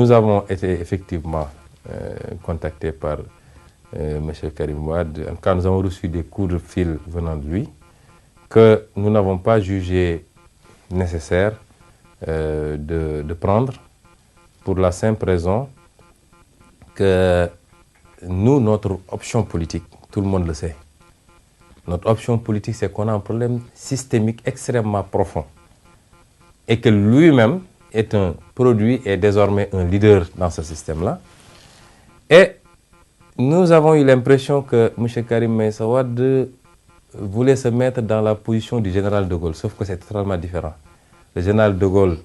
nous avons été effectivement contactés par M. Karim Wade. Quand nous avons reçu des coups de fil venant de lui, que nous n'avons pas jugé nécessaire de prendre, pour la simple raison que nous, notre option politique, tout le monde le sait, notre option politique, c'est qu'on a un problème systémique extrêmement profond et que lui-même est un produit et désormais un leader dans ce système-là. Et nous avons eu l'impression que M. Karim Meïssa Wade voulait se mettre dans la position du général de Gaulle, sauf que c'est totalement différent. Le général de Gaulle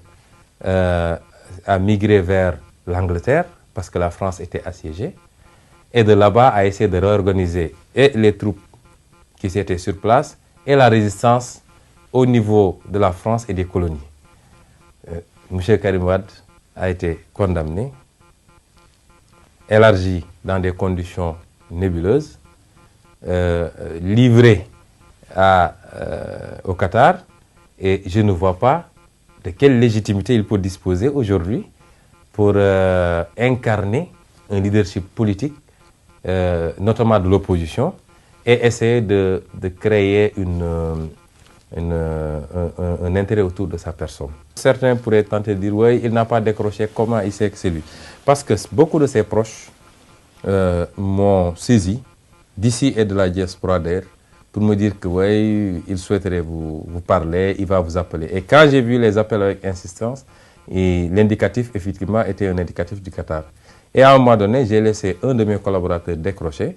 a migré vers l'Angleterre parce que la France était assiégée et de là-bas a essayé de réorganiser et les troupes qui étaient sur place et la résistance au niveau de la France et des colonies. M. Karim Wade a été condamné, élargi dans des conditions nébuleuses, livré au Qatar, et je ne vois pas de quelle légitimité il peut disposer aujourd'hui pour incarner un leadership politique, notamment de l'opposition, et essayer de créer un intérêt autour de sa personne. Certains pourraient tenter de dire, oui, il n'a pas décroché, comment il sait que c'est lui? Parce que beaucoup de ses proches m'ont saisi, d'ici et de la diaspora d'ailleurs, pour me dire que oui, il souhaiterait vous parler, il va vous appeler. Et quand j'ai vu les appels avec insistance, l'indicatif, effectivement, était un indicatif du Qatar. Et à un moment donné, j'ai laissé un de mes collaborateurs décrocher,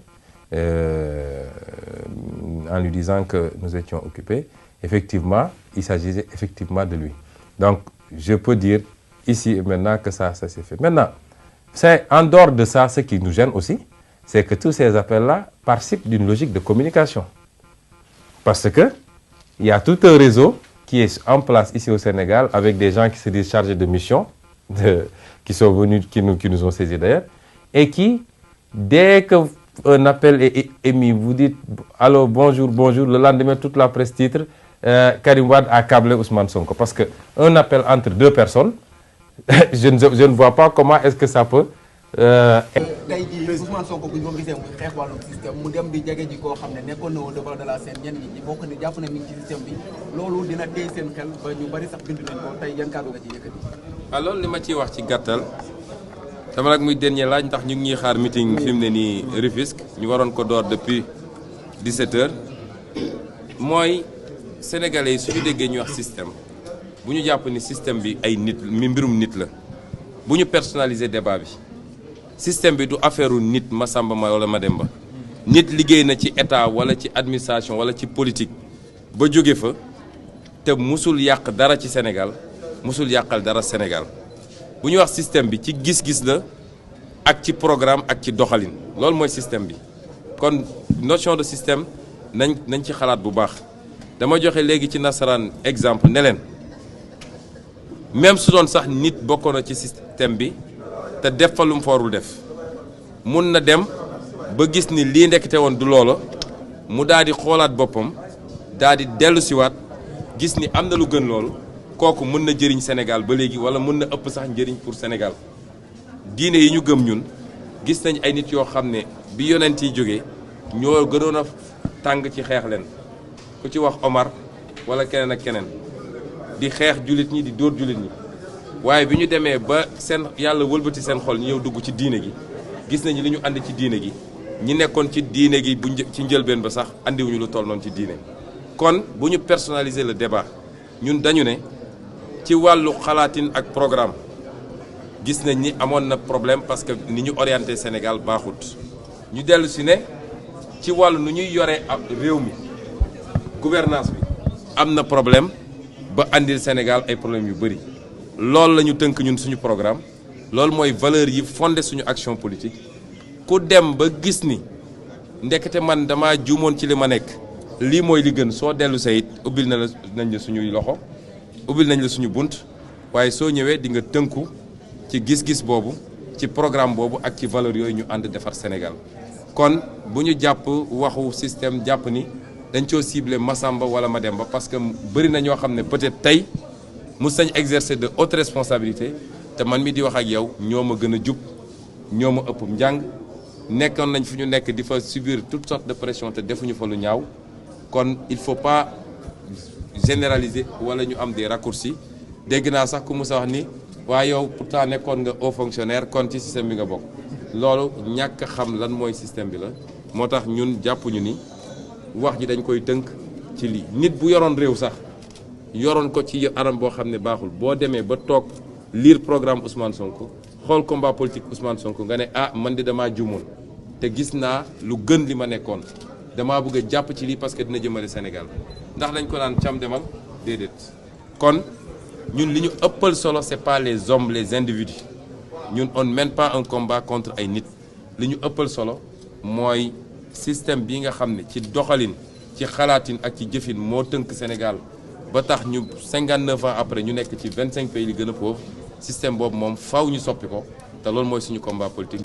en lui disant que nous étions occupés. Effectivement, il s'agissait effectivement de lui. Donc, je peux dire ici et maintenant que ça s'est fait. Maintenant, c'est en dehors de ça, ce qui nous gêne aussi, c'est que tous ces appels-là participent d'une logique de communication. Parce que il y a tout un réseau qui est en place ici au Sénégal avec des gens qui se disent chargés de mission, qui sont venus, qui nous ont saisis d'ailleurs, et qui, dès qu'un appel est émis, vous dites « Allô, bonjour, bonjour », le lendemain, toute la presse titre Karim Wade a câblé Ousmane Sonko. Parce qu'un appel entre deux personnes, je ne vois pas comment est-ce que ça peut... tey jii Ousmane Sonko bu ñu ko gisee muy xeex wàllum système mu dem di jege ji koo xam ne nekkoon na au devant de la scène ñenn ñi bokk ne jàpp na mi ngi ci système bi loolu dina téye seen xel ba ñu bari sax bindu nañ ko tey yan kàddu nga ci yëkkati. waaw loolu li ma ciy wax ci gàttal dama nag muy dernier laaj ndax ñu ngi ñuy xaar meeting fi mu ne nii Rufisque ñu waroon ko door depuis 17h mooy sénégalais yi suñu déggee ñuy wax système bu ñu jàpp ni système bi ay nit mi mbirum nit la bu ñu personnaliser débat bi. système bi du affaire nit Massamba wala Mademba nit liggéey na ci état wala ci administration wala ci politique ba jóge fa te musul yàq dara ci Sénégal musul yàqal dara Sénégal bu ñu wax système bi ci gis-gis la ak ci programme ak ci doxalin loolu mooy système bi kon notion de système nañ ci xalaat bu baax dama joxe léegi ci nasaraan exemple ne leen même su doon sax nit bokkoon na ci système bi te def fa lu mu foorul def mun na dem ba gis ni lii ndekete woon du loola mu daal di xoolaat boppam daal di dellu siwaat gis ni am na lu gën loolu kooku mën na jëriñ Sénégal ba léegi wala mën na ëpp sax njëriñ pour Sénégal diine yi ñu gëm ñun gis nañ ay nit yoo xam ne bi yonent yi jógee ñoo gënoon a tàng ci xeex leen ku ci wax Omar wala keneen ak keneen di xeex jullit ñi di dóor jullit ñi waaye bi ñu demee ba seen yàlla wëlbati seen xol ñu ñëw dugg ci diine gi gis nañu li ñu ànd ci diine gi ñi nekkoon ci diine gi ci njëlbeen ba sax andiwuñu lu toll noonu ci diine kon bu ñu personnaliser le débat ñun dañu ne ci wàllu xalaatin ak programme gis nañ ni amoon na problème parce que ni ñu orienté Sénégal baaxut ñu dellu si ne ci wàllu nu ñuy yore ab réew mi gouvernance bi am na problème ba andil Sénégal ay problèmes yu bëri loolu la ñu tënk ñun suñu programme loolu mooy valeur yi fondé suñu action politique ku dem ba gis ni ndekete man dama juumoon ci li ma nekk lii mooy li gën soo dellu sayit ubbil nañ la suñuy loxo ubbil nañ la suñu bunt waaye soo ñëwee di nga tënku ci gis-gis boobu ci programme boobu ak ci valeur yooyu ñu ànd defar Sénégal kon bu ñu jàpp waxu système jàpp ni dañ coo ciblé Massamba wala Mademba parce que bëri na ñoo xam ne peut-être tey mus nañ exercer de hautes responsabilités te man mi di wax ak yow ñoo ma gën a jub ñoo ma ëpp njàng nekkoon nañ fi ñu nekk di fa subir toutes sortes de pression te defuñu fa lu ñaaw kon il faut pas généraliser wala ñu am des raccourcis dégg naa sax ku musa wax ni waaye yow pourtant nekkoon nga haut fonctionnaire kon ci système bi nga bokk loolu ñàkk xam lan mooy système bi la moo tax ñun jàppuñu ni wax ji dañ koy tënk ci lii nit bu yoroon réew sax yoroon ko ci anam boo xam ne baaxul boo demee ba toog lire programme Ousmane Sonko xool combat politique Ousmane Sonko nga ne ah man de damaa juumoon te gis naa lu gën li ma nekkoon damaa bëgg a jàpp ci lii parce que dina jëmale Sénégal ndax dañ ko naan cam demal déedéet kon ñun li ñu ëppal solo c'est pas les hommes les individus ñun on ne mène pas un combat contre ay nit li ñu ëppal solo mooy système bi nga xam ne ci doxalin ci xalaatin ak ci jëfin moo tënk Sénégal ba tax ñu 59 ans après ñu nekk ci 25 pays li gën a pauvre système boobu moom faw ñu soppi ko te loolu mooy suñu combat politique.